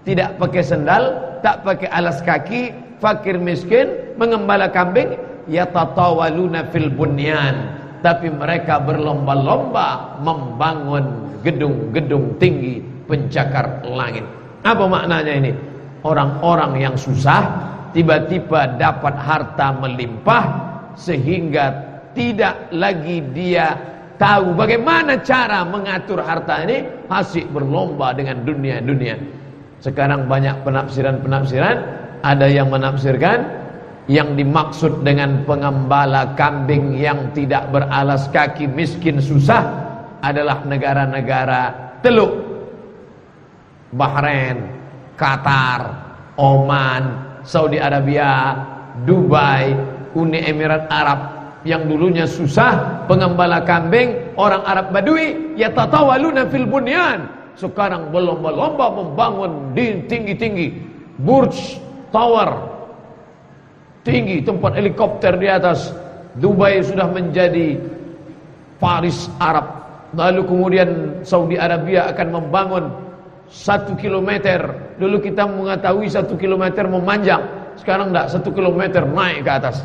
tidak pakai sendal, tak pakai alas kaki, fakir miskin, mengembala kambing. Yatatawaluna fil bunyan, tapi mereka berlomba-lomba membangun gedung-gedung tinggi pencakar langit. Apa maknanya ini? Orang-orang yang susah tiba-tiba dapat harta melimpah, sehingga tidak lagi dia tahu bagaimana cara mengatur harta ini, asyik berlomba dengan dunia-dunia. Sekarang banyak penafsiran-penafsiran. Ada yang menafsirkan yang dimaksud dengan pengembala kambing yang tidak beralas kaki, miskin, susah adalah negara-negara Teluk, Bahrain, Qatar, Oman, Saudi Arabia, Dubai, Uni Emirat Arab, yang dulunya susah pengembala kambing, orang Arab Badui, yatatawaluna fil bunyan, sekarang berlomba-lomba membangun di tinggi-tinggi, Burj Tower, tinggi, tempat helikopter di atas. Dubai sudah menjadi Paris Arab. Lalu kemudian Saudi Arabia akan membangun 1 kilometer. Dulu kita mengetahui 1 kilometer memanjang, sekarang enggak, 1 kilometer naik ke atas.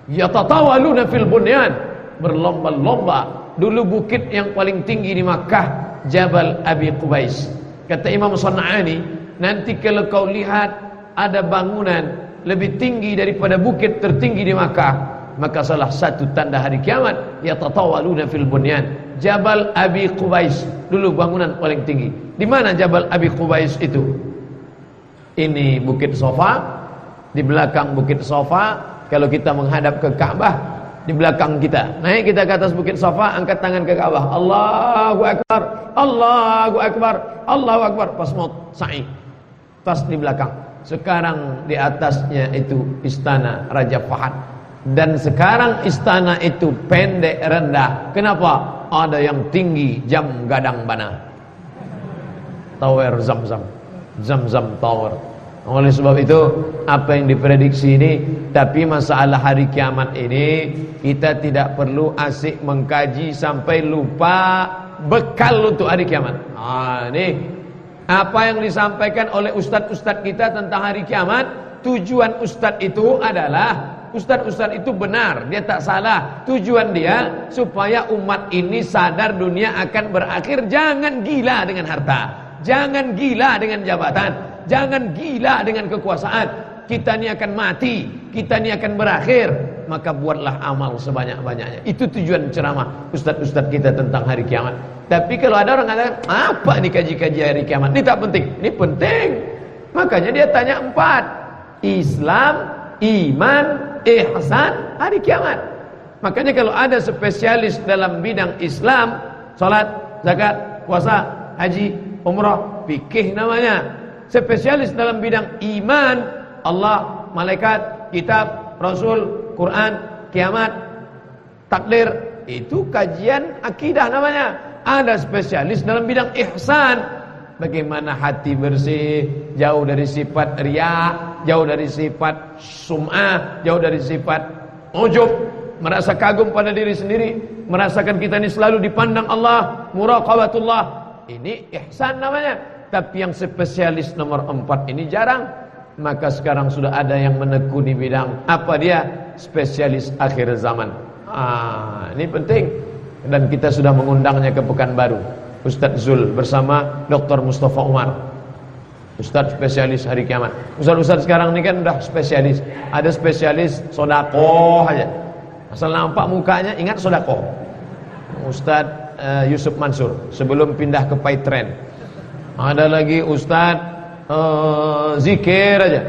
Yatatawaluna fil bunyan, berlomba-lomba. Dulu bukit yang paling tinggi di Makkah, Jabal Abi Qubais. Kata Imam San'ani, nanti kalau kau lihat ada bangunan lebih tinggi daripada bukit tertinggi di Makkah, maka salah satu tanda hari kiamat, yatatawaluna fil bunyan. Jabal Abi Qubais, dulu bangunan paling tinggi. Di mana Jabal Abi Qubais itu? Ini Bukit Sofa, di belakang Bukit Sofa. Kalau kita menghadap ke Ka'bah, di belakang kita. Naik kita ke atas Bukit Sofa, angkat tangan ke Ka'bah. Allahu Akbar, Allahu Akbar, Allahu Akbar. Pas mau sa'i, pas di belakang. Sekarang di atasnya itu istana Raja Fahad. Dan sekarang istana itu pendek rendah. Kenapa? Ada yang tinggi, jam gadang bana, Tower Zamzam, Zamzam Tower. Oleh sebab itu, apa yang diprediksi ini, tapi masalah hari kiamat ini, kita tidak perlu asik mengkaji sampai lupa bekal untuk hari kiamat. Ini apa yang disampaikan oleh ustadz-ustadz kita tentang hari kiamat. Tujuan ustadz itu adalah, ustadz-ustadz itu benar, dia tak salah. Tujuan dia supaya umat ini sadar dunia akan berakhir. Jangan gila dengan harta, jangan gila dengan jabatan, jangan gila dengan kekuasaan. Kita ini akan mati, kita ini akan berakhir. Maka buatlah amal sebanyak-banyaknya. Itu tujuan ceramah ustadz-ustadz kita tentang hari kiamat. Tapi kalau ada orang katakan, apa ini kaji-kaji hari kiamat? Ini tak penting. Ini penting. Makanya dia tanya 4. Islam, iman, ihsan, hari kiamat. Makanya kalau ada spesialis dalam bidang Islam, salat, zakat, puasa, haji, umrah, fikih namanya. Spesialis dalam bidang iman, Allah, malaikat, kitab, rasul, Quran, kiamat, takdir, itu kajian akidah namanya. Ada spesialis dalam bidang ihsan, bagaimana hati bersih, jauh dari sifat riya, jauh dari sifat sum'ah, jauh dari sifat ujub, merasa kagum pada diri sendiri, merasakan kita ini selalu dipandang Allah, muraqabatullah. Ini ihsan namanya. Tapi yang spesialis nomor 4 ini jarang. Maka sekarang sudah ada yang menekuni bidang apa dia? Spesialis akhir zaman. Ini penting. Dan kita sudah mengundangnya ke Pekanbaru, Ustadz Zul bersama Dr. Mustafa Umar, Ustadz spesialis hari kiamat. Ustadz-ustadz sekarang ini kan udah spesialis. Ada spesialis sodakoh aja, asal nampak mukanya ingat sodakoh. Ustadz Yusuf Mansur sebelum pindah ke Paitren. Ada lagi Ustadz zikir aja,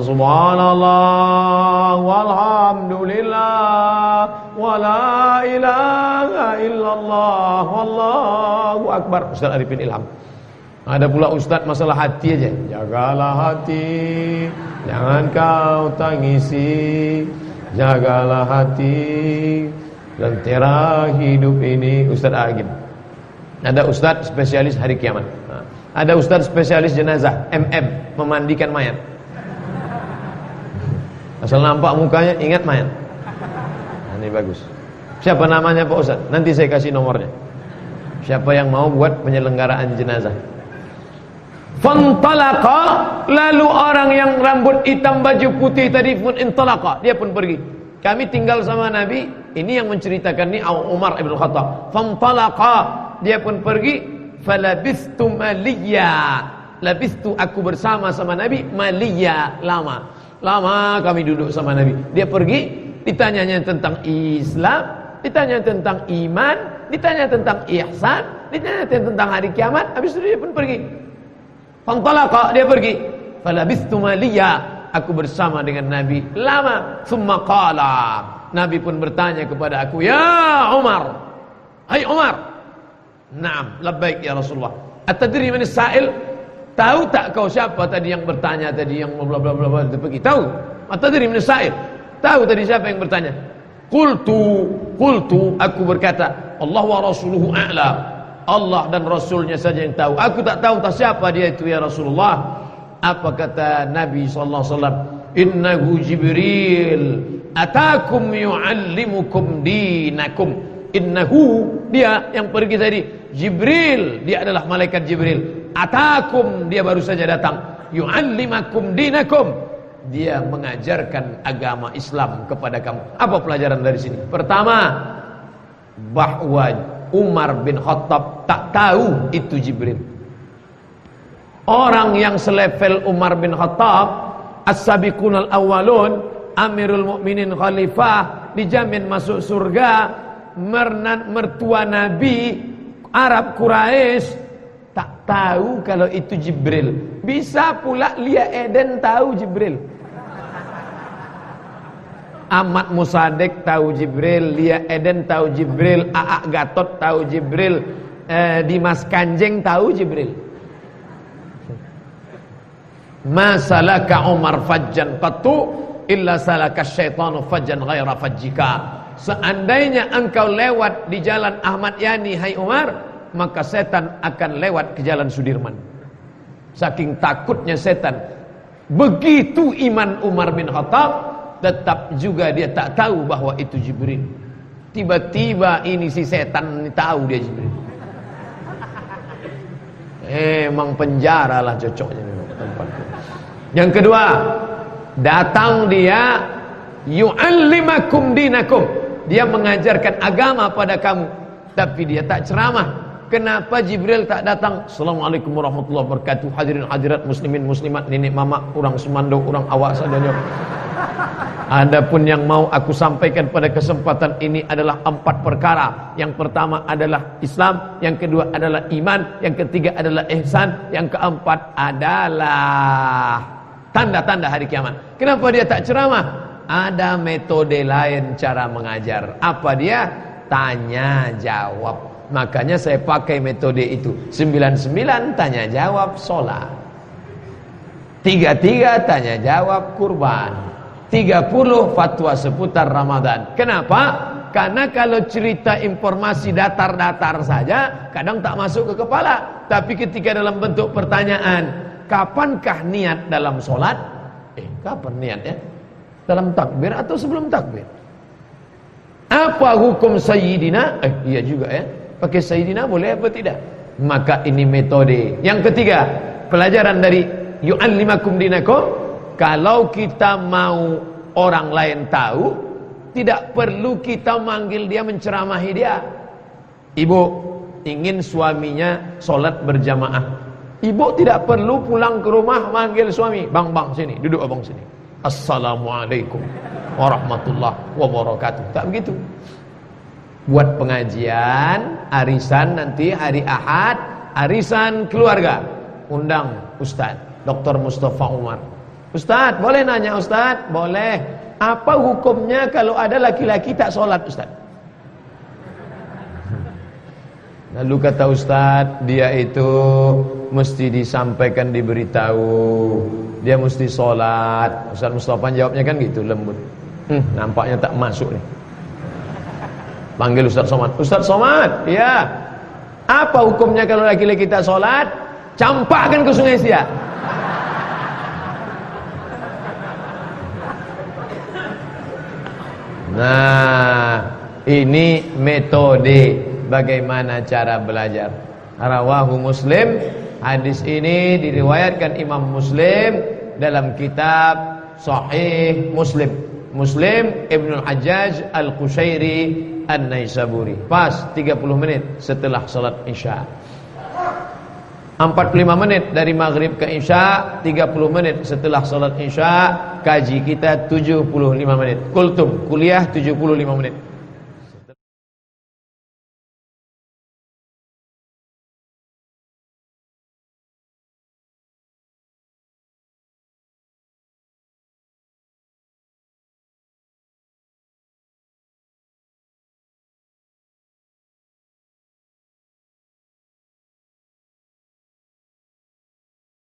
subhanallah walhamdulillah wala ilaha illallah wallahu akbar. Ustaz Arifin Ilham. Ada pula Ustaz masalah hati aja, jagalah hati, jangan kau tangisi, jagalah hati, lentera hidup ini. Ustaz Agim. Ada Ustaz spesialis hari kiamat. Ada Ustaz spesialis jenazah, memandikan mayat. Asal nampak mukanya ingat mayat. Ini bagus. Siapa namanya Pak Ustaz? Nanti saya kasih nomornya. Siapa yang mau buat penyelenggaraan jenazah. Fantalaqa, lalu orang yang rambut hitam baju putih tadi pun intalaqa, dia pun pergi. Kami tinggal sama Nabi. Ini yang menceritakan ni Umar ibn Khattab. Fantalaqa, dia pun pergi. Falabistu maliya, labistu aku bersama Nabi maliya, lama kami duduk sama Nabi. Dia pergi, ditanyanya tentang Islam, ditanya tentang iman, ditanya tentang ihsan, ditanya tentang hari kiamat. Habis itu dia pun pergi. Fantalaqa, dia pergi. Falabistu maliya, aku bersama dengan Nabi lama. Summa qala, Nabi pun bertanya kepada aku, ya Umar, hai Umar. Naam, labbaik ya Rasulullah. Atadri man as-sa'il? Tahu tak kau siapa tadi yang bertanya tadi, yang bla bla bla bla pergi? Tahu? Atadri man as-sa'il? Tahu tadi siapa yang bertanya? Qultu, aku berkata, Allah wa rasuluhu a'lam. Allah dan Rasulnya saja yang tahu. Aku tak tahu tak siapa dia itu ya Rasulullah. Apa kata Nabi SAW? Innahu Jibril atakum yu'allimukum dinakum. Innahu, dia yang pergi tadi, Jibril, dia adalah malaikat Jibril. Atakum, dia baru saja datang. Yu'allimakum dinakum, dia mengajarkan agama Islam kepada kamu. Apa pelajaran dari sini? Pertama, bahwa Umar bin Khattab tak tahu itu Jibril. Orang yang selevel Umar bin Khattab, as-sabiqunal awwalun, Amirul Mukminin Khalifah, dijamin masuk surga, mertua Nabi, Arab Quraisy, tak tahu kalau itu Jibril. Bisa pula Lia Eden tahu Jibril. Ahmad Musadek tahu Jibril, Lia Eden tahu Jibril, Aa Gatot tahu Jibril, Dimas Kanjeng tahu Jibril. Ma salaka Umar fajjan qattu illa salaka syaitanu fajjan ghaira fajjika. Seandainya engkau lewat di jalan Ahmad Yani, hai Umar, maka setan akan lewat ke jalan Sudirman. Saking takutnya setan. Begitu iman Umar bin Khattab, tetap juga dia tak tahu bahwa itu Jibril. Tiba-tiba ini si setan tahu dia Jibril. Emang penjara lah cocoknya tempatnya. Yang kedua, datang dia yu'allimakum dinakum. Dia mengajarkan agama pada kamu, tapi dia tak ceramah. Kenapa Jibril tak datang? Assalamualaikum warahmatullahi wabarakatuh. Hadirin hadirat muslimin muslimat, nenek mama, orang Sumando, orang awak sadanya. Adapun yang mau aku sampaikan pada kesempatan ini adalah 4 perkara. Yang pertama adalah Islam, yang kedua adalah iman, yang ketiga adalah ihsan, yang keempat adalah tanda-tanda hari kiamat. Kenapa dia tak ceramah? Ada metode lain cara mengajar. Apa dia? Tanya jawab. Makanya saya pakai metode itu. 99 tanya jawab sholat, 33 tanya jawab kurban, 30 fatwa seputar Ramadan. Kenapa? Karena kalau cerita informasi datar-datar saja kadang tak masuk ke kepala. Tapi ketika dalam bentuk pertanyaan, kapankah niat dalam sholat? Kapan niatnya? Dalam takbir atau sebelum takbir? Apa hukum Sayyidina? Iya juga ya. Pakai Sayyidina boleh apa tidak? Maka ini metode. Yang ketiga, pelajaran dari yu'allimakum dinakum. Kalau kita mau orang lain tahu, tidak perlu kita manggil dia, menceramahi dia. Ibu ingin suaminya sholat berjamaah. Ibu tidak perlu pulang ke rumah manggil suami. Bang, sini, duduk abang sini. Assalamualaikum warahmatullahi wabarakatuh. Tak begitu. Buat pengajian, arisan nanti hari Ahad, arisan keluarga. Undang Ustaz Dr. Mustafa Umar. Ustaz, boleh nanya Ustaz? Boleh. Apa hukumnya kalau ada laki-laki tak sholat Ustaz? Lalu kata Ustaz, dia itu mesti disampaikan, diberitahu, dia mesti sholat. Ustaz Mustafa jawabnya kan gitu, lembut. Nampaknya tak masuk nih. Panggil Ustaz Somad. Ustaz Somad, ya. Apa hukumnya kalau laki-laki tak sholat? Campakkan ke Sungai Siak. Nah, ini metode bagaimana cara belajar. Rawahu Muslim. Hadis ini diriwayatkan Imam Muslim dalam kitab Sahih Muslim. Muslim Ibnul Hajjaj Al-Qushairi An-Naisaburi. Pas 30 menit setelah salat Isya. 45 menit dari maghrib ke isya, 30 menit setelah salat isya. Kaji kita 75 menit. Kultum, kuliah 75 menit.